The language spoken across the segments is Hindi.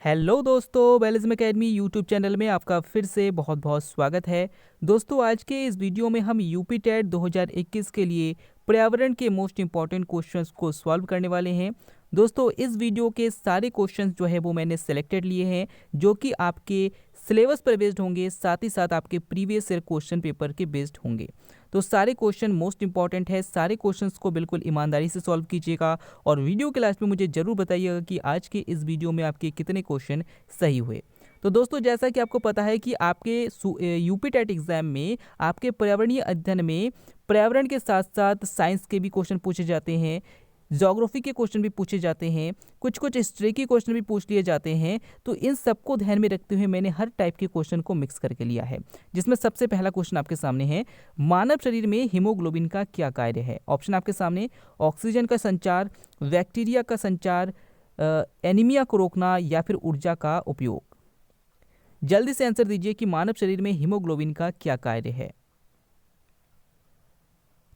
हेलो दोस्तों, वेलिज्म एकेडमी यूट्यूब चैनल में आपका फिर से बहुत बहुत स्वागत है। दोस्तों, आज के इस वीडियो में हम यूपी टेट 2021 के लिए पर्यावरण के मोस्ट इंपॉर्टेंट क्वेश्चंस को सॉल्व करने वाले हैं। दोस्तों, इस वीडियो के सारे क्वेश्चंस जो है वो मैंने सेलेक्टेड लिए हैं, जो कि आपके सिलेबस पर बेस्ड होंगे, साथ ही साथ आपके प्रीवियस ईयर क्वेश्चन पेपर के बेस्ड होंगे। तो सारे क्वेश्चन मोस्ट इंपॉर्टेंट है, सारे क्वेश्चंस को बिल्कुल ईमानदारी से सॉल्व कीजिएगा और वीडियो के लास्ट में मुझे जरूर बताइएगा कि आज के इस वीडियो में आपके कितने क्वेश्चन सही हुए। तो दोस्तों, जैसा कि आपको पता है कि आपके यूपी टेट एग्जाम में आपके पर्यावरणीय अध्ययन में पर्यावरण के साथ साथ साइंस के भी क्वेश्चन पूछे जाते हैं, ज्योग्राफी के क्वेश्चन भी पूछे जाते हैं, कुछ कुछ हिस्ट्री के क्वेश्चन भी पूछ लिए जाते हैं। तो इन सबको ध्यान में रखते हुए मैंने हर टाइप के क्वेश्चन को मिक्स करके लिया है, जिसमें सबसे पहला क्वेश्चन आपके सामने है, मानव शरीर में हीमोग्लोबिन का क्या कार्य है। ऑप्शन आपके सामने, ऑक्सीजन का संचार, बैक्टीरिया का संचार, एनीमिया को रोकना या फिर ऊर्जा का उपयोग। जल्दी से आंसर दीजिए कि मानव शरीर में हीमोग्लोबिन का क्या कार्य है।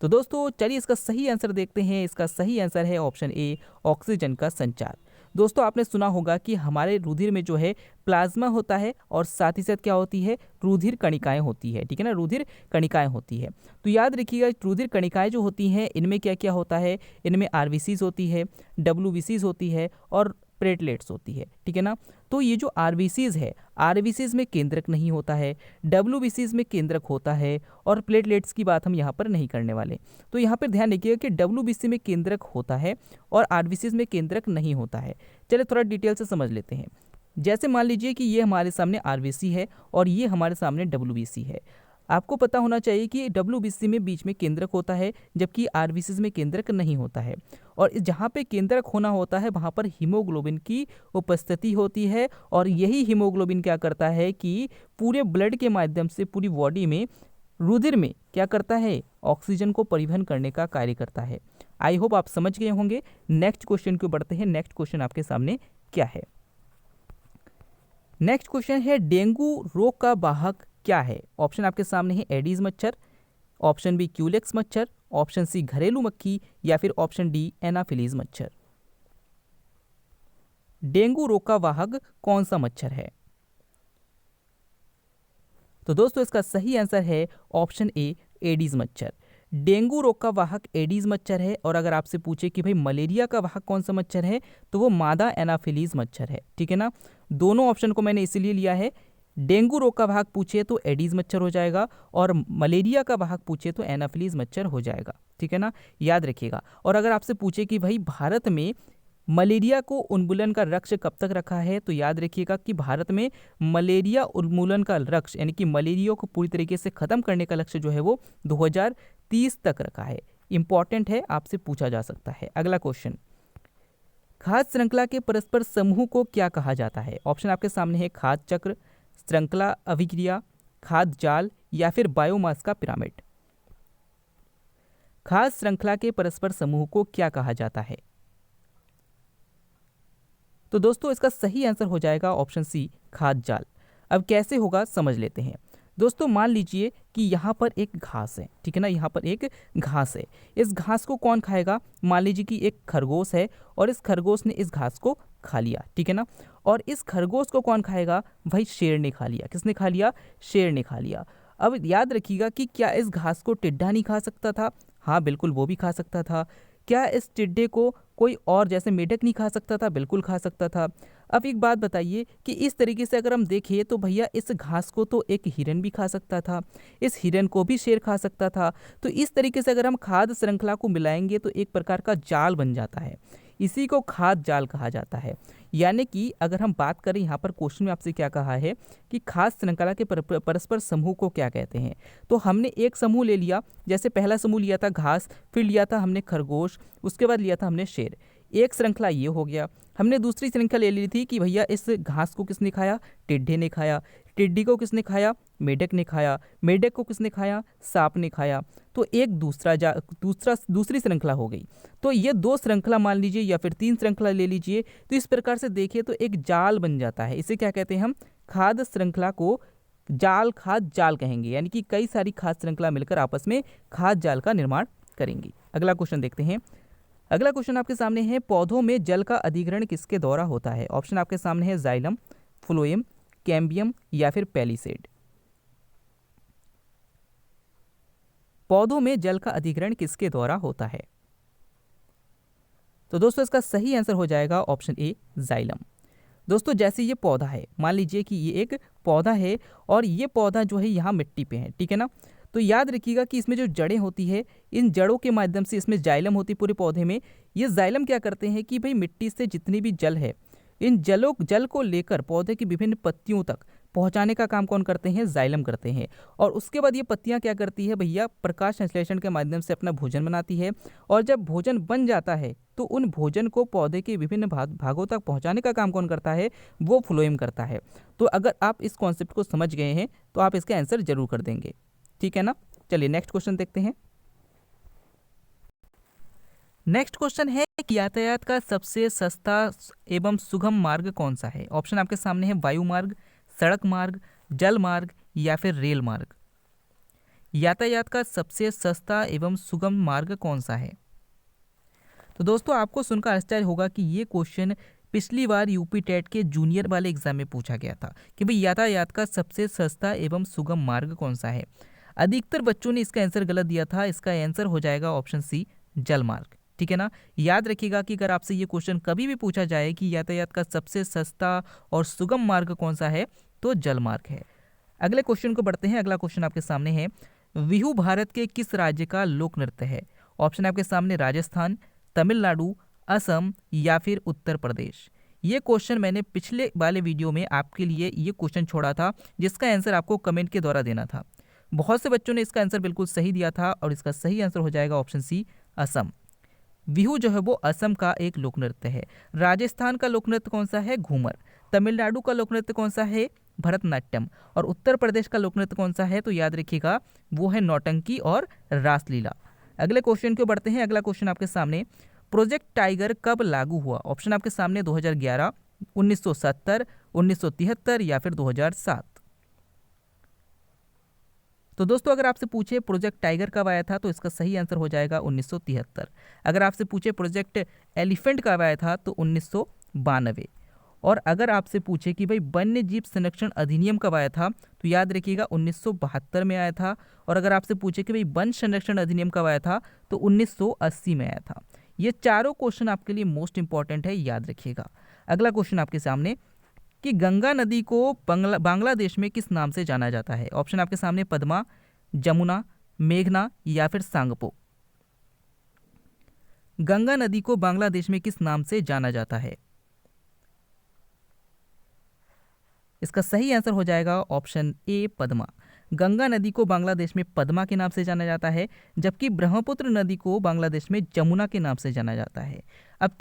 तो दोस्तों, चलिए इसका सही आंसर देखते हैं। इसका सही आंसर है ऑप्शन ए, ऑक्सीजन का संचार। दोस्तों, आपने सुना होगा कि हमारे रुधिर में जो है प्लाज्मा होता है और साथ ही साथ क्या होती है, रुधिर कणिकाएं होती है। ठीक है ना, रुधिर कणिकाएं होती है। तो याद रखिएगा, रुधिर कणिकाएं जो होती हैं इनमें क्या क्या होता है, इनमें आरबीसीज होती है, डब्ल्यूबीसीज होती है और प्लेटलेट्स होती है। ठीक है ना। तो ये जो आरबीसीज है, आरबीसीज में केंद्रक नहीं होता है, डब्ल्यूबीसीज में केंद्रक होता है और प्लेटलेट्स की बात हम यहाँ पर नहीं करने वाले। तो यहाँ पर ध्यान रखिएगा कि डब्ल्यूबीसी में केंद्रक होता है और आरबीसीज में केंद्रक नहीं होता है। चलिए थोड़ा डिटेल से समझ लेते हैं। जैसे मान लीजिए कि ये हमारे सामने आरबीसी है और ये हमारे सामने डब्ल्यूबीसी है। आपको पता होना चाहिए कि डब्ल्यूबीसी में बीच में केंद्रक होता है, जबकि आरबीसी में केंद्रक नहीं होता है। और जहाँ पे केंद्रक होना होता है वहाँ पर हीमोग्लोबिन की उपस्थिति होती है और यही हीमोग्लोबिन क्या करता है कि पूरे ब्लड के माध्यम से पूरी बॉडी में, रुधिर में क्या करता है, ऑक्सीजन को परिवहन करने का कार्य करता है। आई होप आप समझ गए होंगे। नेक्स्ट क्वेश्चन को बढ़ते हैं। नेक्स्ट क्वेश्चन आपके सामने क्या है। नेक्स्ट क्वेश्चन है, डेंगू रोग का वाहक क्या है। ऑप्शन आपके सामने है, एडीज मच्छर, ऑप्शन बी क्यूलेक्स मच्छर, ऑप्शन सी घरेलू मक्खी या फिर ऑप्शन डी एनाफिलीज मच्छर। डेंगू रोग का वाहक कौन सा मच्छर है। तो दोस्तों, इसका सही आंसर है ऑप्शन ए, एडीज मच्छर। डेंगू रोग का वाहक एडीज मच्छर है। और अगर आपसे पूछे कि भाई मलेरिया का वाहक कौन सा मच्छर है, तो वो मादा एनाफिलीज मच्छर है। ठीक है ना। दोनों ऑप्शन को मैंने इसीलिए लिया है, डेंगू रोग का वाहक पूछे तो एडीज मच्छर हो जाएगा और मलेरिया का वाहक पूछे तो एनाफिलीज मच्छर हो जाएगा। ठीक है ना, याद रखिएगा। और अगर आपसे पूछे कि भाई भारत में मलेरिया को उन्मूलन का लक्ष्य कब तक रखा है, तो याद रखिएगा कि भारत में मलेरिया उन्मूलन का लक्ष्य, यानी कि मलेरिया को पूरी तरीके से खत्म करने का लक्ष्य जो है वो 2030 तक रखा है। इंपॉर्टेंट है, आपसे पूछा जा सकता है। अगला क्वेश्चन, खाद्य श्रृंखला के परस्पर समूह को क्या कहा जाता है। ऑप्शन आपके सामने है, खाद्य चक्र, श्रृंखला अभिक्रिया, खाद्य जाल या फिर बायोमास का पिरामिड। खाद्य श्रृंखला के परस्पर समूह को क्या कहा जाता है। तो दोस्तों, इसका सही आंसर हो जाएगा ऑप्शन सी, खाद्य जाल। अब कैसे होगा समझ लेते हैं। दोस्तों, मान लीजिए कि यहाँ पर एक घास है। ठीक है ना, यहाँ पर एक घास है। इस घास को कौन खाएगा। मान लीजिए कि एक खरगोश है और इस खरगोश ने इस घास को खा लिया। ठीक है ना। और इस खरगोश को कौन खाएगा, भाई शेर ने खा लिया। किसने खा लिया, शेर ने खा लिया। अब याद रखिएगा कि क्या इस घास को टिड्डा नहीं खा सकता था। हाँ बिल्कुल, वो भी खा सकता था। क्या इस टिड्डे को कोई और जैसे मेढक नहीं खा सकता था। बिल्कुल खा सकता था। अब एक बात बताइए कि इस तरीके से अगर हम देखें तो भैया इस घास को तो एक हिरन भी खा सकता था, इस हिरन को भी शेर खा सकता था। तो इस तरीके से अगर हम खाद्य श्रृंखला को मिलाएंगे तो एक प्रकार का जाल बन जाता है। इसी को खाद्य जाल कहा जाता है। यानी कि अगर हम बात करें, यहाँ पर क्वेश्चन में आपसे क्या कहा है कि खाद्य श्रृंखला के परस्पर समूह को क्या कहते हैं। तो हमने एक समूह ले लिया, जैसे पहला समूह लिया था घास, फिर लिया था हमने खरगोश, उसके बाद लिया था हमने शेर। एक श्रृंखला ये हो गया। हमने दूसरी श्रृंखला ले ली थी कि भैया इस घास को किसने खाया, टिड्डे ने खाया। टिड्डी को किसने खाया, मेढक ने खाया। मेढक को किसने खाया, सांप ने खाया। तो एक दूसरी श्रृंखला हो गई। तो ये दो श्रृंखला मान लीजिए या फिर तीन श्रृंखला ले लीजिए। तो इस प्रकार से देखिए तो एक जाल बन जाता है। इसे क्या कहते हैं हम, खाद्य श्रृंखला को जाल, खाद्य जाल कहेंगे। यानी कि कई सारी खाद्य श्रृंखला मिलकर आपस में खाद्य जाल का निर्माण करेंगी। अगला क्वेश्चन देखते हैं, अगला क्वेश्चन आपके सामने है, पौधों में जल का अधिग्रहण किसके द्वारा होता है? ऑप्शन आपके सामने है जाइलम, फ्लोएम, कैम्बियम या फिर पैलिसेड। पौधों में जल का अधिग्रहण किसके द्वारा होता है? तो दोस्तों इसका सही आंसर हो जाएगा ऑप्शन ए जाइलम। दोस्तों जैसे ये पौधा है, मान लीजिए कि ये एक पौधा है और ये पौधा जो है यहाँ मिट्टी पे है, ठीक है ना। तो याद रखिएगा कि इसमें जो जड़ें होती है, इन जड़ों के माध्यम से इसमें जाइलम होती है पूरे पौधे में। ये जाइलम क्या करते हैं कि भाई मिट्टी से जितनी भी जल है, इन जल को लेकर पौधे की विभिन्न पत्तियों तक पहुंचाने का काम कौन करते हैं? जाइलम करते हैं। और उसके बाद ये पत्तियां क्या करती है भैया? प्रकाश संश्लेषण के माध्यम से अपना भोजन बनाती है। और जब भोजन बन जाता है तो उन भोजन को पौधे के विभिन्न भागों तक पहुंचाने का काम कौन करता है? वो फ्लोएम करता है। तो अगर आप इस कॉन्सेप्ट को समझ गए हैं तो आप इसका आंसर जरूर कर देंगे, ठीक है ना। चलिए नेक्स्ट क्वेश्चन देखते हैं। नेक्स्ट क्वेश्चन है कि यातायात का सबसे सस्ता एवं सुगम मार्ग कौन सा है? ऑप्शन आपके सामने है वायु मार्ग, सड़क मार्ग, जल मार्ग या फिर रेल मार्ग। यातायात का सबसे सस्ता एवं सुगम मार्ग कौन सा है? तो दोस्तों आपको सुनकर आश्चर्य होगा कि ये क्वेश्चन पिछली बार यूपी टेट के जूनियर वाले एग्जाम में पूछा गया था कि भाई यातायात का सबसे सस्ता एवं सुगम मार्ग कौन सा है। अधिकतर बच्चों ने इसका आंसर गलत दिया था। इसका आंसर हो जाएगा ऑप्शन सी जल मार्ग, ठीक है ना। याद रखिएगा कि अगर आपसे ये क्वेश्चन कभी भी पूछा जाए कि यातायात का सबसे सस्ता और सुगम मार्ग कौन सा है, तो जल मार्ग है। अगले क्वेश्चन को बढ़ते हैं। अगला क्वेश्चन आपके सामने है, बिहू भारत के किस राज्य का लोक नृत्य है? ऑप्शन आपके सामने राजस्थान, तमिलनाडु, असम या फिर उत्तर प्रदेश। ये क्वेश्चन मैंने पिछले वाले वीडियो में आपके लिए ये क्वेश्चन छोड़ा था, जिसका आंसर आपको कमेंट के द्वारा देना था। बहुत से बच्चों ने इसका आंसर बिल्कुल सही दिया था और इसका सही आंसर हो जाएगा ऑप्शन सी असम। बिहू जो है वो असम का एक लोक नृत्य है। राजस्थान का लोक नृत्य कौन सा है? घूमर। तमिलनाडु का लोक नृत्य कौन सा है? भरतनाट्यम। और उत्तर प्रदेश का लोक नृत्य कौन सा है? तो याद रखिएगा वो है नौटंकी और रासलीला। अगले क्वेश्चन को बढ़ते हैं। अगला क्वेश्चन आपके सामने, प्रोजेक्ट टाइगर कब लागू हुआ? ऑप्शन आपके सामने 2011, 1970, 1973 या फिर 2007। तो दोस्तों अगर आपसे पूछे प्रोजेक्ट टाइगर कब आया था, तो इसका सही आंसर हो जाएगा 1973। अगर आपसे पूछे प्रोजेक्ट एलिफेंट कब आया था, तो 1992। और अगर आपसे पूछे कि भाई वन्य जीव संरक्षण अधिनियम कब आया था, तो याद रखिएगा 1972 में आया था। और अगर आपसे पूछे कि भाई वन संरक्षण अधिनियम कब आया था, तो 1980 में आया था। ये चारों क्वेश्चन आपके लिए मोस्ट इंपॉर्टेंट है, याद रखिएगा। अगला क्वेश्चन आपके सामने कि गंगा नदी को बांग्लादेश में किस नाम से जाना जाता है? ऑप्शन आपके सामने पद्मा, जमुना, मेघना या फिर सांगपो। गंगा नदी को बांग्लादेश में किस नाम से जाना जाता है? इसका सही आंसर हो जाएगा ऑप्शन ए पद्मा। गंगा नदी को बांग्लादेश में पद्मा के नाम से जाना जाता है, जबकि ब्रह्मपुत्र नदी को बांग्लादेश में जमुना के नाम से जाना जाता है। अब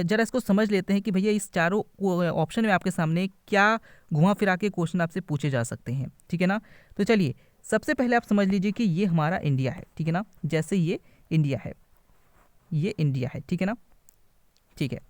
जरा इसको समझ लेते हैं कि भैया इस चारों ऑप्शन में आपके सामने क्या घुमा फिरा के क्वेश्चन आपसे पूछे जा सकते हैं, ठीक है ना। तो चलिए सबसे पहले आप समझ लीजिए कि ये हमारा इंडिया है, ठीक है ना। जैसे ये इंडिया है, ये इंडिया है, ठीक है ना, ठीक है।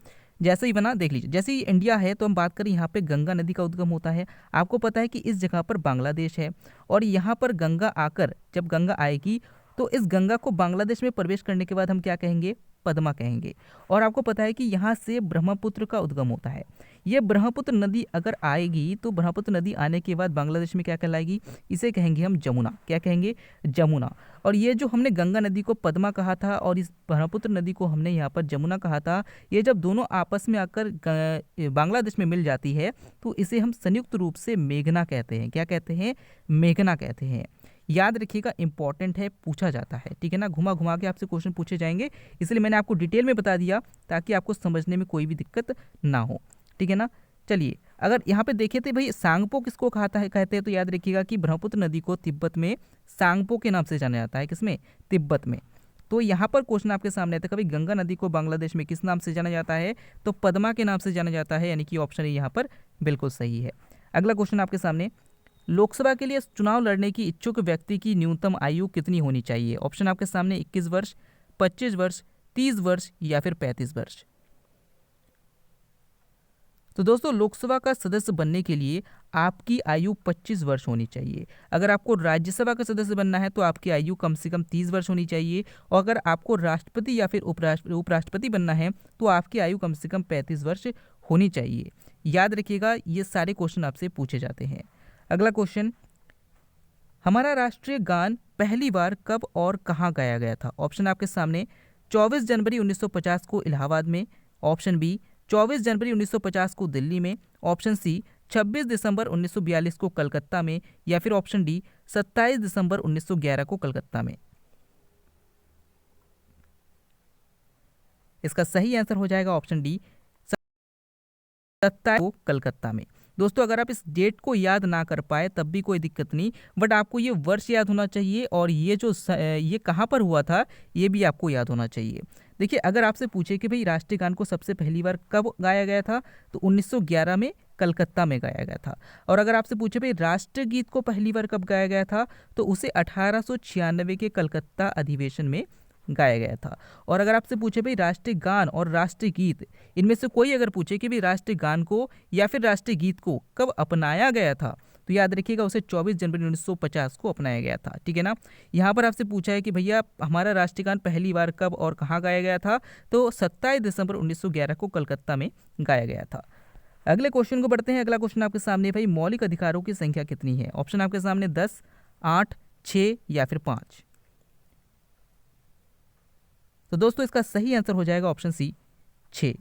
जैसे ही बना देख लीजिए, जैसे ही इंडिया है तो हम बात करें यहाँ पे गंगा नदी का उद्गम होता है। आपको पता है कि इस जगह पर बांग्लादेश है और यहाँ पर गंगा आकर जब गंगा आएगी तो इस गंगा को बांग्लादेश में प्रवेश करने के बाद हम क्या कहेंगे? पद्मा कहेंगे। और आपको पता है कि यहाँ से ब्रह्मपुत्र का उद्गम होता है। ये ब्रह्मपुत्र नदी अगर आएगी तो ब्रह्मपुत्र नदी आने के बाद बांग्लादेश में क्या कहलाएगी? इसे कहेंगे हम जमुना। क्या कहेंगे? जमुना। और ये जो हमने गंगा नदी को पद्मा कहा था और इस ब्रह्मपुत्र नदी को हमने यहाँ पर जमुना कहा था, ये जब दोनों आपस में आकर बांग्लादेश में मिल जाती है तो इसे हम संयुक्त रूप से मेघना कहते हैं। क्या कहते हैं? मेघना कहते हैं। याद रखिएगा, इंपॉर्टेंट है, पूछा जाता है, ठीक है ना। घुमा घुमा के आपसे क्वेश्चन पूछे जाएंगे, इसलिए मैंने आपको डिटेल में बता दिया ताकि आपको समझने में कोई भी दिक्कत ना हो, ठीक है ना। चलिए अगर यहाँ पे देखे तो भाई सांगपो किसको कहते हैं, तो याद रखिएगा कि ब्रह्मपुत्र नदी को तिब्बत में सांगपो के नाम से जाना जाता है। किसमें? तिब्बत में। तो यहाँ पर क्वेश्चन आपके सामने आता है, कभी गंगा नदी को बांग्लादेश में किस नाम से जाना जाता है? तो पद्मा के नाम से जाना जाता है, यानी कि ऑप्शन यहाँ पर बिल्कुल सही है। अगला क्वेश्चन आपके सामने, लोकसभा के लिए चुनाव लड़ने की इच्छुक व्यक्ति की न्यूनतम आयु कितनी होनी चाहिए? ऑप्शन आपके सामने 21 वर्ष, 25 वर्ष, 30 वर्ष या फिर 35 वर्ष। तो दोस्तों लोकसभा का सदस्य बनने के लिए आपकी आयु 25 वर्ष होनी चाहिए। अगर आपको राज्यसभा का सदस्य बनना है तो आपकी आयु कम से कम 30 वर्ष होनी चाहिए, और अगर आपको राष्ट्रपति या फिर उपराष्ट्रपति बनना है तो आपकी आयु कम से कम 35 वर्ष होनी चाहिए। याद रखिएगा, ये सारे क्वेश्चन आपसे पूछे जाते हैं। अगला क्वेश्चन, हमारा राष्ट्रीय गान पहली बार कब और कहाँ गाया गया था? ऑप्शन आपके सामने 24 जनवरी 1950 को इलाहाबाद में, ऑप्शन बी 24 जनवरी 1950 को दिल्ली में, ऑप्शन सी 26 दिसंबर 1942 को कलकत्ता में, या फिर ऑप्शन डी 27 दिसंबर 1911 को कलकत्ता में। इसका सही आंसर हो जाएगा ऑप्शन डी 27 को कलकत्ता में। दोस्तों अगर आप इस डेट को याद ना कर पाए तब भी कोई दिक्कत नहीं, बट आपको ये वर्ष याद होना चाहिए और ये कहाँ पर हुआ था ये भी आपको याद होना चाहिए। देखिए, अगर आपसे पूछे कि भाई राष्ट्रीय गान को सबसे पहली बार कब गाया गया था, तो 1911 में कलकत्ता में गाया गया था। और अगर आपसे पूछे भाई राष्ट्रीय गीत को पहली बार कब गाया गया था, तो उसे 1896 के कलकत्ता अधिवेशन में गाया गया था। और अगर आपसे पूछे भाई राष्ट्रीय गान और राष्ट्रीय गीत, इनमें से कोई अगर पूछे कि भाई राष्ट्रीय गान को या फिर राष्ट्रीय गीत को कब अपनाया गया था, तो याद रखिएगा उसे 24 जनवरी 1950 को अपनाया गया था। ठीक है ना। यहाँ पर आपसे पूछा है कि भैया हमारा राष्ट्रीय गान पहली बार कब और कहाँ गाया गया था, तो 27 दिसंबर 1911 को कलकत्ता में गाया गया था। अगले क्वेश्चन को बढ़ते हैं। अगला क्वेश्चन आपके सामने, भाई मौलिक अधिकारों की संख्या कितनी है? ऑप्शन आपके सामने 10, 8, 6 या फिर 5। तो दोस्तों इसका सही आंसर हो जाएगा ऑप्शन सी 6।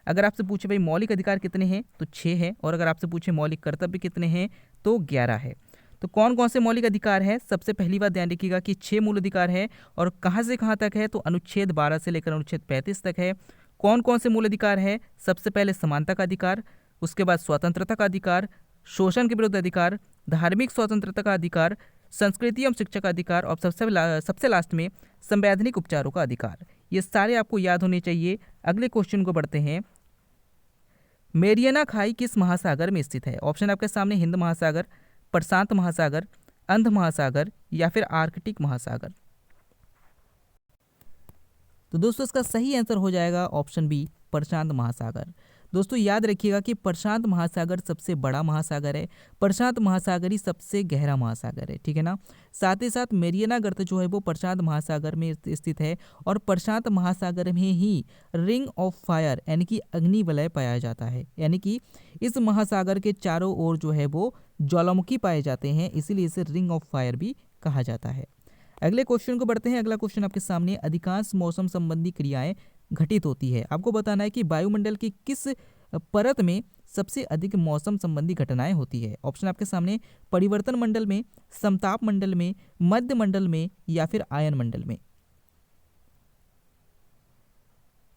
अगर आपसे पूछे भाई मौलिक अधिकार कितने हैं, तो 6 हैं, और अगर आपसे पूछे मौलिक कर्तव्य कितने हैं, तो 11 है। तो कौन कौन से मौलिक अधिकार है? सबसे पहली बात ध्यान रखिएगा कि 6 मूल अधिकार है, और कहाँ से कहाँ तक है, तो अनुच्छेद 12 से लेकर अनुच्छेद 35 तक है। कौन कौन से मूल अधिकार है? सबसे पहले समानता का अधिकार, उसके बाद स्वतंत्रता का अधिकार, शोषण के विरुद्ध अधिकार, धार्मिक स्वतंत्रता का अधिकार, संस्कृति एवं शिक्षा का अधिकार, और सबसे लास्ट में संवैधानिक उपचारों का अधिकार। ये सारे आपको याद होने चाहिए। अगले क्वेश्चन को बढ़ते हैं। मेरियाना खाई किस महासागर में स्थित है? ऑप्शन आपके सामने हिंद महासागर, प्रशांत महासागर, अंध महासागर या फिर आर्कटिक महासागर। तो दोस्तों इसका सही आंसर हो जाएगा ऑप्शन बी प्रशांत महासागर। दोस्तों याद रखिएगा कि प्रशांत महासागर सबसे बड़ा महासागर है, प्रशांत महासागर ही सबसे गहरा महासागर है। ठीक है ना। साथ ही साथ मेरियाना गर्त जो है वो प्रशांत महासागर में स्थित है, और प्रशांत महासागर में ही रिंग ऑफ फायर यानी कि अग्नि वलय पाया जाता है। यानी कि इस महासागर के चारों ओर जो है वो ज्वालामुखी पाए जाते हैं, इसीलिए इसे रिंग ऑफ फायर भी कहा जाता है। अगले क्वेश्चन को बढ़ते हैं। अगला क्वेश्चन आपके सामने, अधिकांश मौसम संबंधी क्रियाएं घटित होती है। आपको बताना है कि वायुमंडल की किस परत में सबसे अधिक मौसम संबंधी घटनाएं होती है। ऑप्शन आपके सामने परिवर्तन मंडल में, समताप मंडल में, मध्य मंडल में या फिर आयन मंडल में।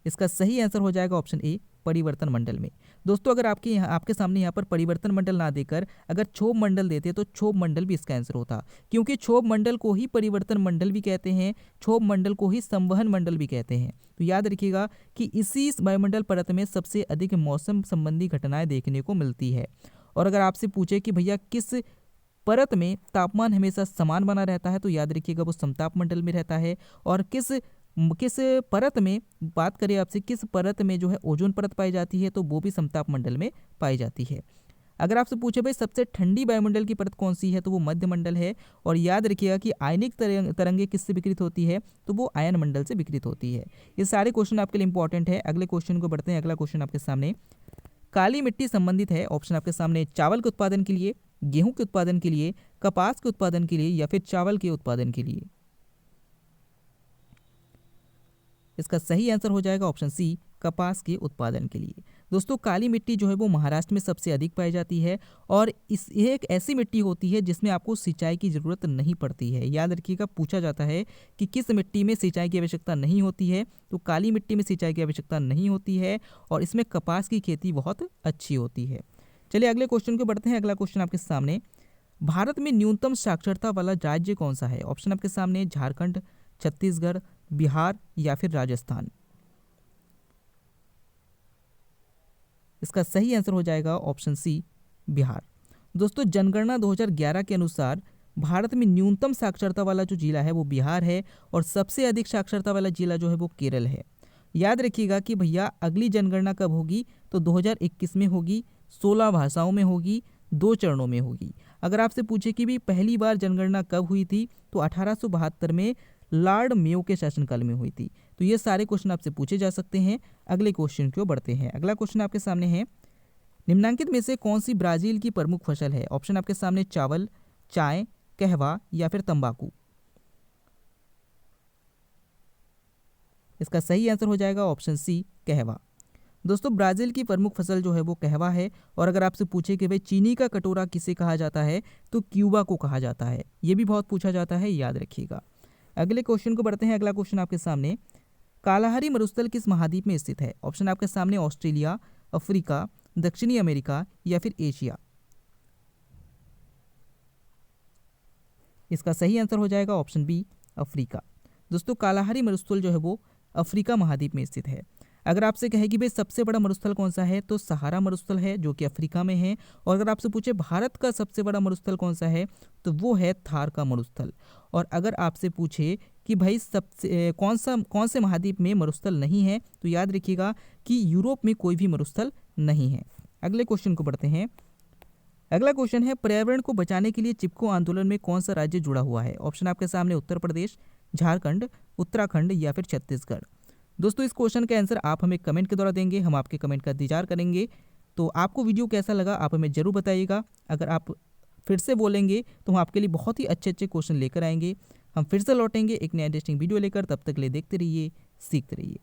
इसका सही आंसर हो जाएगा ऑप्शन ए परिवर्तन मंडल में। दोस्तों अगर आपके सामने यहाँ पर परिवर्तन मंडल ना देकर अगर क्षोभ मंडल देते तो क्षोभ मंडल भी इसका आंसर होता, क्योंकि क्षोभ मंडल को ही परिवर्तन मंडल भी कहते हैं, क्षोभ मंडल को ही संवहन मंडल भी कहते हैं। तो याद रखिएगा कि इसी वायुमंडल परत में सबसे अधिक मौसम संबंधी घटनाएं देखने को मिलती है। और अगर आपसे पूछे कि भैया किस परत में तापमान हमेशा समान बना रहता है, तो याद रखिएगा वो समताप मंडल में रहता है। और किस परत में बात करें आपसे, किस परत में जो है ओजोन परत पाई जाती है, तो वो भी समताप मंडल में पाई जाती है। अगर आपसे पूछे भाई सबसे ठंडी वायुमंडल की परत कौन सी है, तो वो मध्य मंडल है। और याद रखिएगा कि आयनिक तरंगें किससे विकृत होती है, तो वो आयन मंडल से विकृत होती है। ये सारे क्वेश्चन आपके लिए इंपॉर्टेंट है। अगले क्वेश्चन को बढ़ते हैं। अगला क्वेश्चन आपके सामने, काली मिट्टी संबंधित है। ऑप्शन आपके सामने चावल के उत्पादन के लिए, गेहूं के उत्पादन के लिए, कपास के उत्पादन के लिए या फिर चावल के उत्पादन के लिए। इसका सही आंसर हो जाएगा ऑप्शन सी कपास के उत्पादन के लिए। दोस्तों काली मिट्टी जो है वो महाराष्ट्र में सबसे अधिक पाई जाती है, और ये एक ऐसी मिट्टी होती है जिसमें आपको सिंचाई की ज़रूरत नहीं पड़ती है। याद रखिएगा, पूछा जाता है कि किस मिट्टी में सिंचाई की आवश्यकता नहीं होती है, तो काली मिट्टी में सिंचाई की आवश्यकता नहीं होती है, और इसमें कपास की खेती बहुत अच्छी होती है। चलिए अगले क्वेश्चन को बढ़ते हैं। अगला क्वेश्चन आपके सामने, भारत में न्यूनतम साक्षरता वाला राज्य कौन सा है? ऑप्शन आपके सामने झारखंड, छत्तीसगढ़, बिहार या फिर राजस्थान। इसका सही आंसर हो जाएगा ऑप्शन सी बिहार। दोस्तों जनगणना 2011 के अनुसार भारत में न्यूनतम साक्षरता वाला जो जिला है वो बिहार है, और सबसे अधिक साक्षरता वाला जिला जो है वो केरल है। याद रखिएगा कि भैया अगली जनगणना कब होगी, तो 2021 में होगी, 16 भाषाओं में होगी, 2 चरणों में होगी। अगर आपसे पूछे कि भी पहली बार जनगणना कब हुई थी, तो 1872 में लॉर्ड मेयो के शासनकाल में हुई थी। तो ये सारे क्वेश्चन आपसे पूछे जा सकते हैं। अगले क्वेश्चन की ओर बढ़ते हैं। अगला क्वेश्चन आपके सामने है, निम्नलिखित में से कौन सी ब्राजील की प्रमुख फसल है? ऑप्शन आपके सामने चावल, चाय, कहवा या फिर तंबाकू। इसका सही आंसर हो जाएगा ऑप्शन सी, कहवा। दोस्तों ब्राज़ील की प्रमुख फसल जो है वो कहवा है। और अगर आपसे पूछे कि भाई चीनी का कटोरा किसे कहा जाता है, तो क्यूबा को कहा जाता है। ये भी बहुत पूछा जाता है, याद रखिएगा। अगले क्वेश्चन को बढ़ते हैं। अगला क्वेश्चन आपके सामने, कालाहारी मरुस्थल किस महाद्वीप में स्थित है? ऑप्शन आपके सामने ऑस्ट्रेलिया, अफ्रीका, दक्षिणी अमेरिका या फिर एशिया। इसका सही आंसर हो जाएगा ऑप्शन बी, अफ्रीका। दोस्तों कालाहारी मरुस्थल जो है वो अफ्रीका महाद्वीप में स्थित है। अगर आपसे कहे कि भाई सबसे बड़ा मरुस्थल कौन सा है, तो सहारा मरुस्थल है जो कि अफ्रीका में है। और अगर आपसे पूछे भारत का सबसे बड़ा मरुस्थल कौन सा है, तो वो है थार का मरुस्थल। और अगर आपसे पूछे कि भाई सबसे कौन से महाद्वीप में मरुस्थल नहीं है, तो याद रखिएगा कि यूरोप में कोई भी मरुस्थल नहीं है। अगले क्वेश्चन को बढ़ते हैं। अगला क्वेश्चन है, पर्यावरण को बचाने के लिए चिपको आंदोलन में कौन सा राज्य जुड़ा हुआ है? ऑप्शन आपके सामने उत्तर प्रदेश, झारखंड, उत्तराखंड या फिर छत्तीसगढ़। दोस्तों इस क्वेश्चन का आंसर आप हमें कमेंट के द्वारा देंगे, हम आपके कमेंट का इंतजार करेंगे। तो आपको वीडियो कैसा लगा आप हमें ज़रूर बताइएगा। अगर आप फिर से बोलेंगे तो हम आपके लिए बहुत ही अच्छे अच्छे क्वेश्चन लेकर आएंगे। हम फिर से लौटेंगे एक नया इंटरेस्टिंग वीडियो लेकर। तब तक के लिए देखते रहिए, सीखते रहिए।